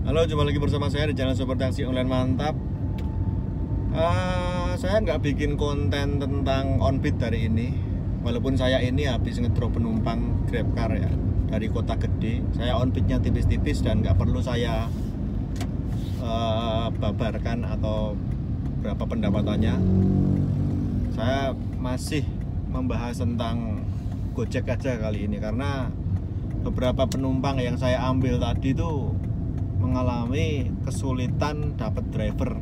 Halo, jumpa lagi bersama saya di channel Super Taksi Online Mantap. Saya nggak bikin konten tentang onbit hari ini, walaupun saya ini habis ngedrop penumpang GrabCar ya dari kota gede. Saya onbitnya tipis-tipis dan nggak perlu saya babarkan atau berapa pendapatannya. Saya masih membahas tentang Gojek aja kali ini, karena beberapa penumpang yang saya ambil tadi tuh mengalami kesulitan dapat driver.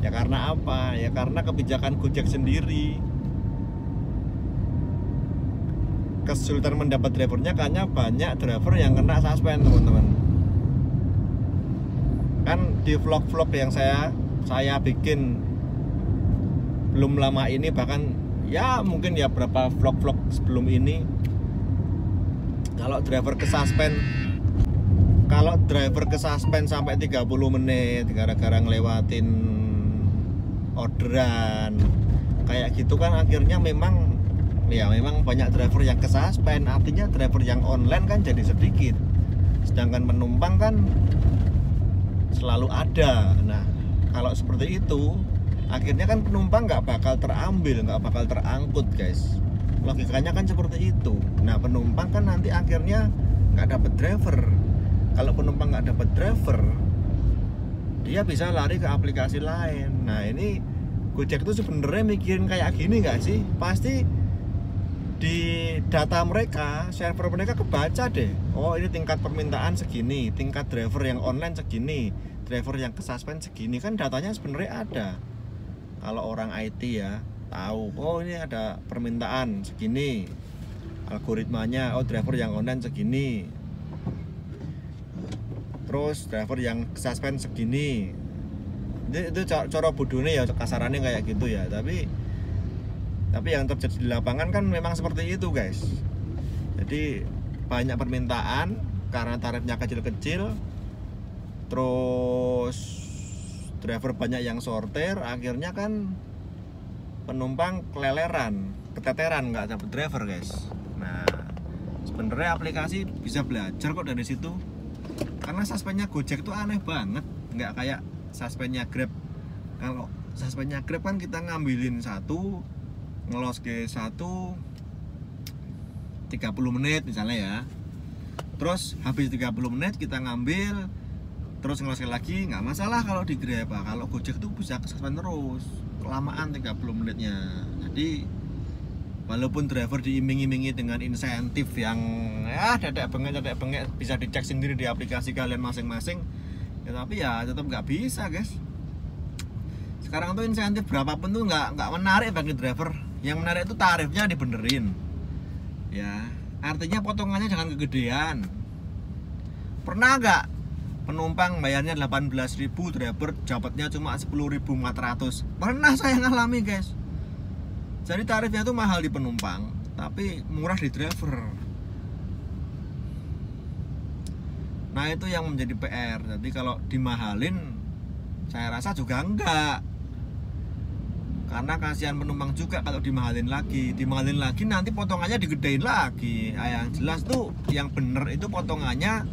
Ya karena apa? Ya karena kebijakan Gojek sendiri. Kesulitan mendapat drivernya karena banyak driver yang kena suspend, teman-teman. Kan di vlog-vlog yang saya bikin belum lama ini, bahkan ya mungkin ya berapa vlog-vlog sebelum ini, kalau driver kesuspend sampai 30 menit gara-gara ngelewatin orderan kayak gitu kan, akhirnya memang banyak driver yang kesuspend. Artinya driver yang online kan jadi sedikit, sedangkan penumpang kan selalu ada. Nah, kalau seperti itu akhirnya kan penumpang nggak bakal terambil, nggak bakal terangkut, guys. Logikanya kan seperti itu. Nah, penumpang kan nanti akhirnya nggak dapat driver. Kalau penumpang nggak dapat driver, dia bisa lari ke aplikasi lain. Nah, ini Gojek tuh sebenarnya mikirin kayak gini nggak sih? Pasti di data mereka, server mereka kebaca deh. Oh, ini tingkat permintaan segini, tingkat driver yang online segini, driver yang kesuspend segini. Kan datanya sebenarnya ada. Kalau orang IT ya tahu, oh ini ada permintaan segini, algoritmanya, oh driver yang online segini, terus driver yang suspend segini. Itu cara bodohnya ya, kasarannya kayak gitu ya. Tapi yang terjadi di lapangan kan memang seperti itu, guys. Jadi banyak permintaan karena tarifnya kecil-kecil, terus driver banyak yang sortir, akhirnya kan penumpang keleleran, keteteran, nggak dapat driver, guys. Nah, sebenarnya aplikasi bisa belajar kok dari situ. Karena suspendnya Gojek tuh aneh banget, nggak kayak suspendnya Grab. Kalau suspendnya Grab kan kita ngambilin satu, ngelos ke satu 30 menit misalnya ya. Terus habis 30 menit kita ngambil, terus ngelos lagi, nggak masalah kalau di Grab. Kalau Gojek tuh bisa suspend terus, kelamaan 30 menitnya. Jadi walaupun driver diiming-imingi dengan insentif yang ya dadek bengek bisa dicek sendiri di aplikasi kalian masing-masing, ya tapi ya tetap nggak bisa, guys. Sekarang tuh insentif berapapun tuh nggak menarik bagi driver. Yang menarik itu tarifnya dibenerin, ya. Artinya potongannya jangan kegedean. Pernah nggak penumpang bayarnya 18.000, driver dapatnya cuma 10.400? Pernah saya ngalami, guys. Jadi tarifnya tuh mahal di penumpang, tapi murah di driver. Nah, itu yang menjadi PR. Jadi kalau dimahalin, saya rasa juga enggak. Karena kasihan penumpang juga kalau dimahalin lagi nanti potongannya digedein lagi. Yang jelas tuh yang bener itu potongannya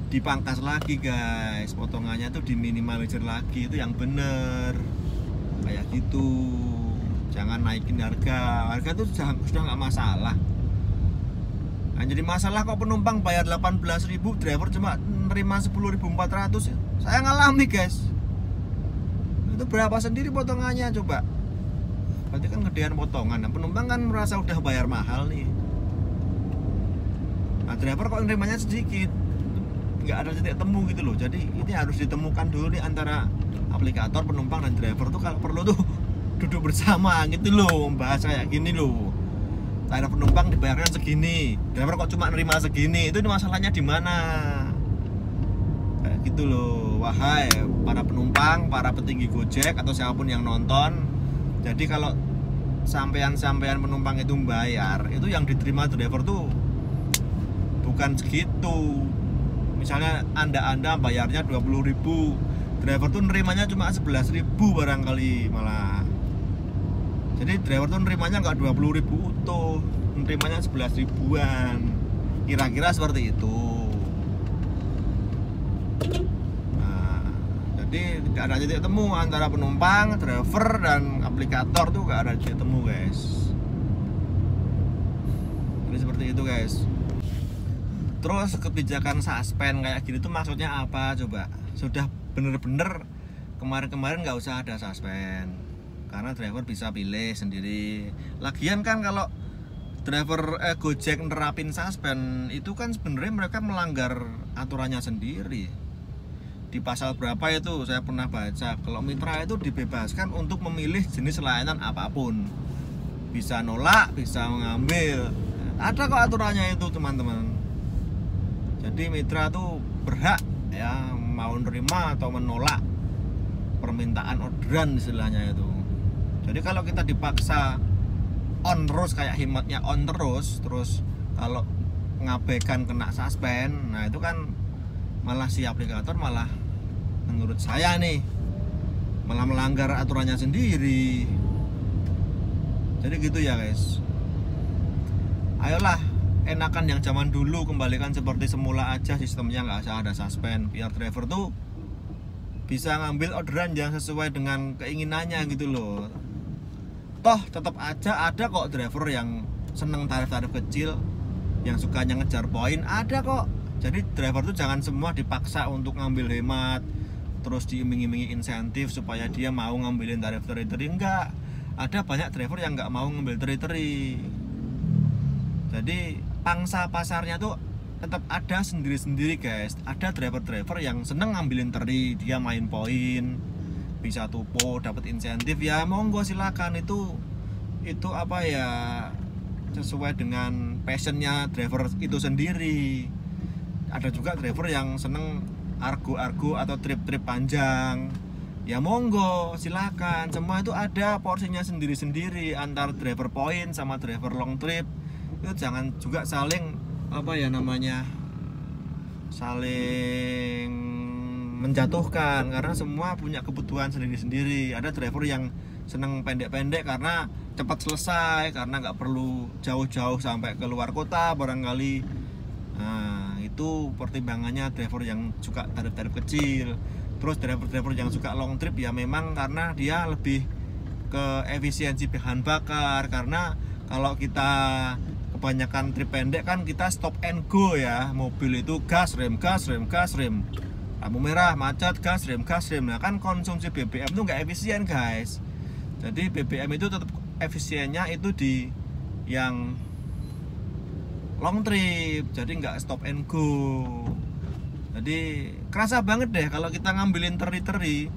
dipangkas lagi, guys. Potongannya tuh diminimalisir lagi, itu yang bener. Kayak gitu. Jangan naikin harga tuh sudah nggak masalah. Nah, jadi masalah kok penumpang bayar 18.000, driver cuma nerima 10.400. Saya ngalami, guys. Itu berapa sendiri potongannya coba? Berarti kan gedean potongan. Nah, penumpang kan merasa udah bayar mahal nih. Nah, driver kok nerimanya sedikit, nggak ada titik temu gitu loh. Jadi ini harus ditemukan dulu nih antara aplikator, penumpang, dan driver tuh kalau perlu tuh duduk bersama gitu loh, bahas kayak gini loh. Tarif penumpang dibayarkan segini, driver kok cuma nerima segini. Itu masalahnya di mana? Kayak gitu loh. Wahai para penumpang, para petinggi Gojek atau siapapun yang nonton. Jadi kalau sampean penumpang itu bayar, itu yang diterima driver tuh bukan segitu. Misalnya Anda bayarnya 20.000, driver tuh nerimanya cuma 11.000 barangkali malah. Jadi driver tuh nerimanya nggak 20.000 utuh, nerimanya 11 ribuan. Kira-kira seperti itu. Jadi tidak ada titik temu antara penumpang, driver, dan aplikator tuh nggak ada titik temu guys. Jadi seperti itu guys. Terus kebijakan suspend kayak gini tuh maksudnya apa coba? Sudah bener-bener kemarin-kemarin nggak usah ada suspend, karena driver bisa pilih sendiri. Lagian kan kalau driver Gojek nerapin suspend itu kan sebenarnya mereka melanggar aturannya sendiri. Di pasal berapa itu saya pernah baca, kalau mitra itu dibebaskan untuk memilih jenis layanan apapun, bisa nolak, bisa mengambil, ada kok aturannya itu teman-teman. Jadi mitra tuh berhak ya mau nerima atau menolak permintaan orderan istilahnya itu. Jadi kalau kita dipaksa on terus kayak Himatnya on terus kalau ngabaikan kena suspend, nah itu kan malah si aplikator malah menurut saya nih malah melanggar aturannya sendiri. Jadi gitu ya guys. Ayolah, enakan yang zaman dulu, kembalikan seperti semula aja sistemnya, nggak usah ada suspend, biar driver tuh bisa ngambil orderan yang sesuai dengan keinginannya gitu loh. Toh tetap aja ada kok driver yang seneng tarif-tarif kecil, yang sukanya ngejar poin, ada kok. Jadi driver tuh jangan semua dipaksa untuk ngambil hemat, terus diiming-imingi insentif supaya dia mau ngambilin tarif teri-teri. Enggak, ada banyak driver yang nggak mau ngambil teri-teri. Jadi pangsa pasarnya tuh tetap ada sendiri-sendiri guys. Ada driver-driver yang seneng ngambilin teri, dia main poin, bisa tupo, dapat insentif, ya monggo silakan. Itu apa ya, sesuai dengan passionnya driver itu sendiri. Ada juga driver yang seneng argo-argo atau trip-trip panjang, ya monggo silakan. Semua itu ada porsinya sendiri-sendiri. Antar driver poin sama driver long trip itu jangan juga saling apa ya namanya, saling menjatuhkan, karena semua punya kebutuhan sendiri-sendiri. Ada driver yang seneng pendek-pendek karena cepat selesai, karena nggak perlu jauh-jauh sampai ke luar kota barangkali. Nah itu pertimbangannya driver yang suka tarif-tarif kecil. Terus driver-driver yang suka long trip ya memang karena dia lebih ke efisiensi bahan bakar. Karena kalau kita kebanyakan trip pendek kan kita stop and go ya, mobil itu gas rem, lampu merah macet, gas rem. Nah kan konsumsi BBM itu nggak efisien guys. Jadi BBM itu tetap efisiennya itu di yang long trip, jadi nggak stop and go. Jadi kerasa banget deh kalau kita ngambilin teri-teri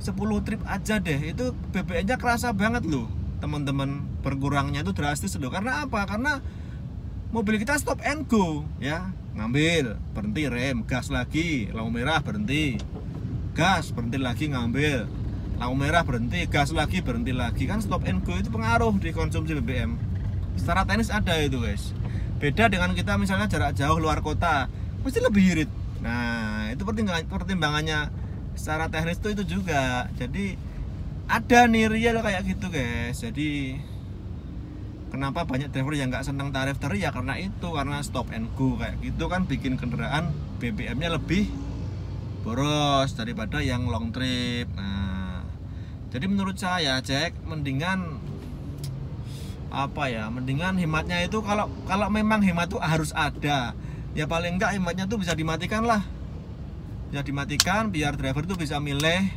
10 trip aja deh, itu BBM-nya kerasa banget loh teman-teman. Berkurangnya itu drastis loh. Karena apa? Karena mobil kita stop and go ya, ngambil, berhenti, rem, gas lagi, lampu merah, berhenti, gas, berhenti lagi, ngambil, lampu merah, berhenti, gas lagi, berhenti lagi. Kan stop and go itu pengaruh di konsumsi BBM. Secara teknis ada itu guys. Beda dengan kita misalnya jarak jauh luar kota, pasti lebih irit. Nah itu pertimbangannya secara teknis itu juga. Jadi ada nih real kayak gitu guys. Jadi kenapa banyak driver yang nggak senang tarif teri ya karena itu, karena stop and go kayak gitu kan bikin kendaraan BBM-nya lebih boros daripada yang long trip. Nah jadi menurut saya Jack mendingan apa ya, mendingan hematnya itu kalau memang hemat itu harus ada ya, paling enggak hematnya tuh bisa dimatikan lah, bisa dimatikan biar driver itu bisa milih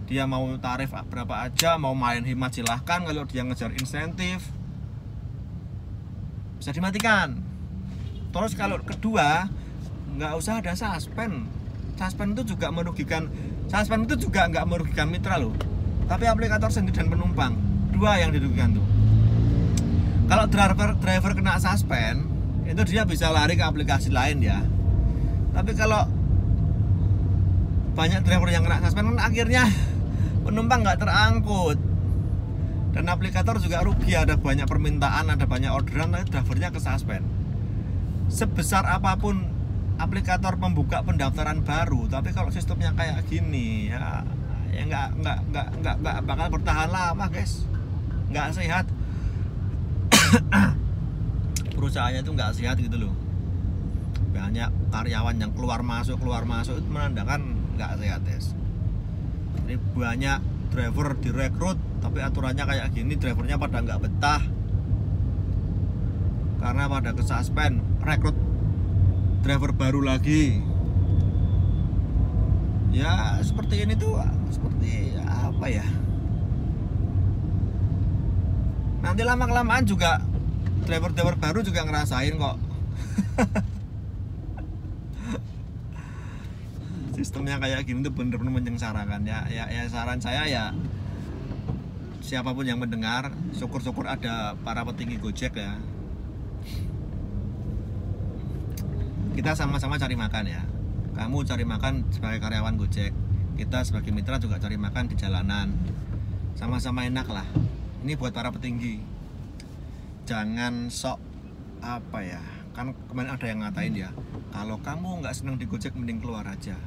dia mau tarif berapa aja, mau main hemat silahkan. Kalau dia ngejar insentif bisa dimatikan. Terus kalau kedua nggak usah ada suspend. Suspend itu juga merugikan, suspend itu juga nggak merugikan mitra loh, tapi aplikator sendiri dan penumpang, dua yang dirugikan tuh. Kalau driver kena suspend, itu dia bisa lari ke aplikasi lain ya. Tapi kalau banyak driver yang kena suspend, kan akhirnya penumpang nggak terangkut. Dan aplikator juga rugi, ada banyak permintaan, ada banyak orderan, tapi drivernya ke suspend. Sebesar apapun aplikator membuka pendaftaran baru, tapi kalau sistemnya kayak gini ya nggak bakal bertahan lama guys, nggak sehat. Perusahaannya itu nggak sehat gitu loh. Banyak karyawan yang keluar masuk itu menandakan nggak sehat guys. Ini banyak driver direkrut, tapi aturannya kayak gini, drivernya pada nggak betah karena pada kesuspend, rekrut driver baru lagi. Ya seperti ini tuh, seperti apa ya, nanti lama-kelamaan juga driver-driver baru juga ngerasain kok. Sistemnya kayak gini tuh bener-bener menyengsarakan ya. Saran saya ya, siapapun yang mendengar, syukur-syukur ada para petinggi Gojek ya. Kita sama-sama cari makan ya. Kamu cari makan sebagai karyawan Gojek, kita sebagai mitra juga cari makan di jalanan. Sama-sama enak lah. Ini buat para petinggi. Jangan sok apa ya. Kan kemarin ada yang ngatain ya, kalau kamu nggak senang di Gojek mending keluar aja.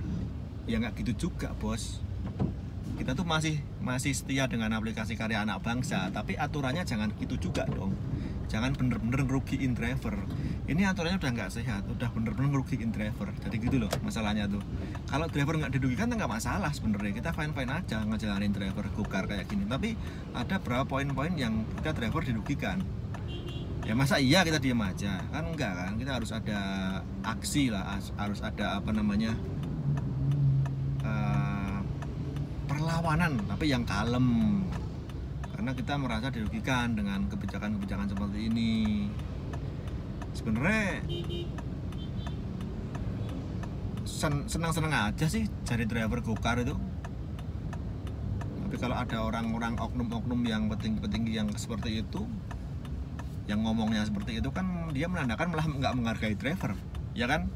Ya nggak gitu juga bos. Kita tuh masih setia dengan aplikasi karya anak bangsa, tapi aturannya jangan gitu juga dong. Jangan bener-bener ngerugiin driver. Ini aturannya udah nggak sehat, udah bener-bener ngerugiin driver. Jadi gitu loh masalahnya tuh. Kalau driver nggak dirugikan nggak masalah sebenarnya. Kita fine-fine aja ngejalanin driver gokar kayak gini. Tapi ada beberapa poin-poin yang kita driver dirugikan. Ya masa iya kita diam aja? Kan enggak kan, kita harus ada aksi lah, harus ada apa namanya, perlawanan, tapi yang kalem. Karena kita merasa dirugikan dengan kebijakan-kebijakan seperti ini. Sebenarnya senang-senang aja sih jadi driver gokar itu. Tapi kalau ada orang-orang oknum-oknum yang petinggi-petinggi yang seperti itu, yang ngomongnya seperti itu, kan dia menandakan malah nggak menghargai driver, ya kan?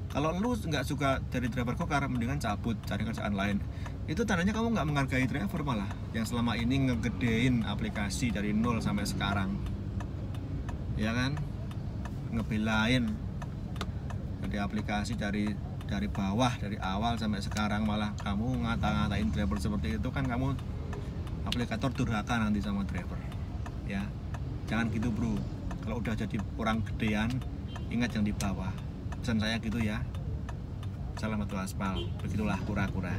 Kalau lu nggak suka jadi driver gokar, mendingan cabut, cari kerjaan lain. Itu tandanya kamu nggak menghargai driver malah, yang selama ini ngegedein aplikasi dari nol sampai sekarang, ya kan? Ngebelain jadi aplikasi dari bawah, dari awal sampai sekarang, malah kamu ngata-ngatain driver seperti itu, kan kamu aplikator durhaka nanti sama driver, ya. Jangan gitu bro, kalau udah jadi orang gedean, ingat yang di bawah. Pesan saya gitu ya. Salam satu aspal, begitulah kura-kura.